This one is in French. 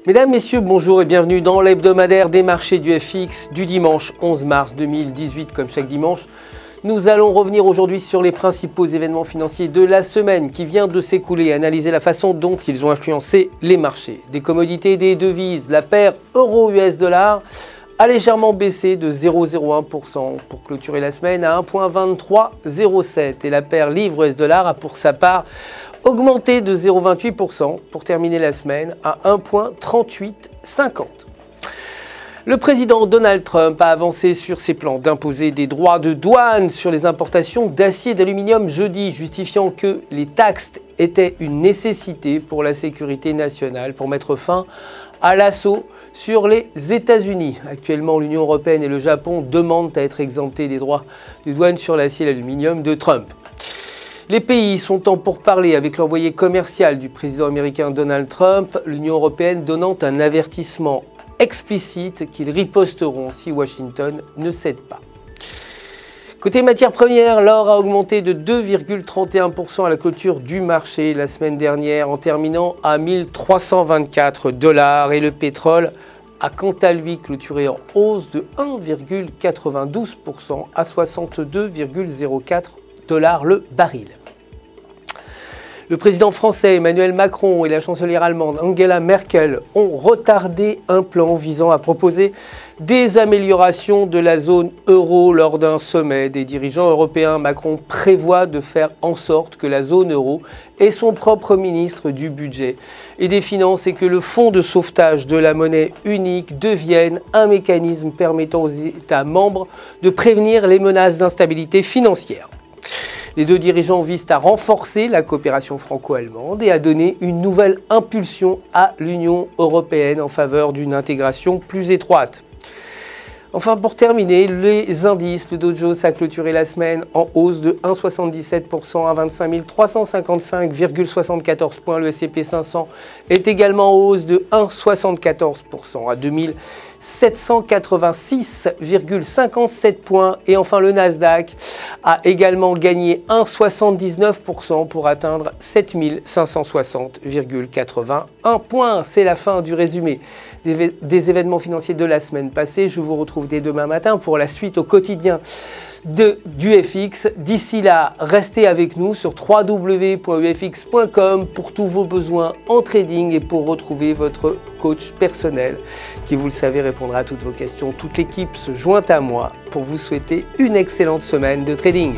Mesdames, Messieurs, bonjour et bienvenue dans l'hebdomadaire des marchés du FX du dimanche 11 mars 2018. Comme chaque dimanche, nous allons revenir aujourd'hui sur les principaux événements financiers de la semaine qui vient de s'écouler et analyser la façon dont ils ont influencé les marchés. Des commodités et des devises, la paire euro-US dollar a légèrement baissé de 0,01% pour clôturer la semaine à 1,2307 et la paire livre-US dollar a pour sa part augmenté de 0,28% pour terminer la semaine à 1,3850. Le président Donald Trump a avancé sur ses plans d'imposer des droits de douane sur les importations d'acier et d'aluminium jeudi, justifiant que les taxes étaient une nécessité pour la sécurité nationale pour mettre fin à l'assaut sur les États-Unis. Actuellement, l'Union européenne et le Japon demandent à être exemptés des droits de douane sur l'acier et l'aluminium de Trump. Les pays sont en pourparlers avec l'envoyé commercial du président américain Donald Trump, l'Union européenne donnant un avertissement explicite qu'ils riposteront si Washington ne cède pas. Côté matières premières, l'or a augmenté de 2,31% à la clôture du marché la semaine dernière en terminant à 1324 $ et le pétrole a quant à lui clôturé en hausse de 1,92% à 62,04 $ le baril. Le président français Emmanuel Macron et la chancelière allemande Angela Merkel ont retardé un plan visant à proposer des améliorations de la zone euro lors d'un sommet des dirigeants européens. Macron prévoit de faire en sorte que la zone euro ait son propre ministre du budget et des finances et que le fonds de sauvetage de la monnaie unique devienne un mécanisme permettant aux États membres de prévenir les menaces d'instabilité financière. Les deux dirigeants visent à renforcer la coopération franco-allemande et à donner une nouvelle impulsion à l'Union européenne en faveur d'une intégration plus étroite. Enfin, pour terminer, les indices, le Dow Jones a clôturé la semaine en hausse de 1,77% à 25 355,74 points. Le S&P 500 est également en hausse de 1,74% à 2786,57 points. Et enfin, le Nasdaq a également gagné 1,79% pour atteindre 7560,81 points. C'est la fin du résumé des événements financiers de la semaine passée. Je vous retrouve dès demain matin pour la suite au quotidien du FX. D'ici là, restez avec nous sur www.ufx.com pour tous vos besoins en trading et pour retrouver votre coach personnel qui, vous le savez, répondra à toutes vos questions. Toute l'équipe se joint à moi pour vous souhaiter une excellente semaine de trading.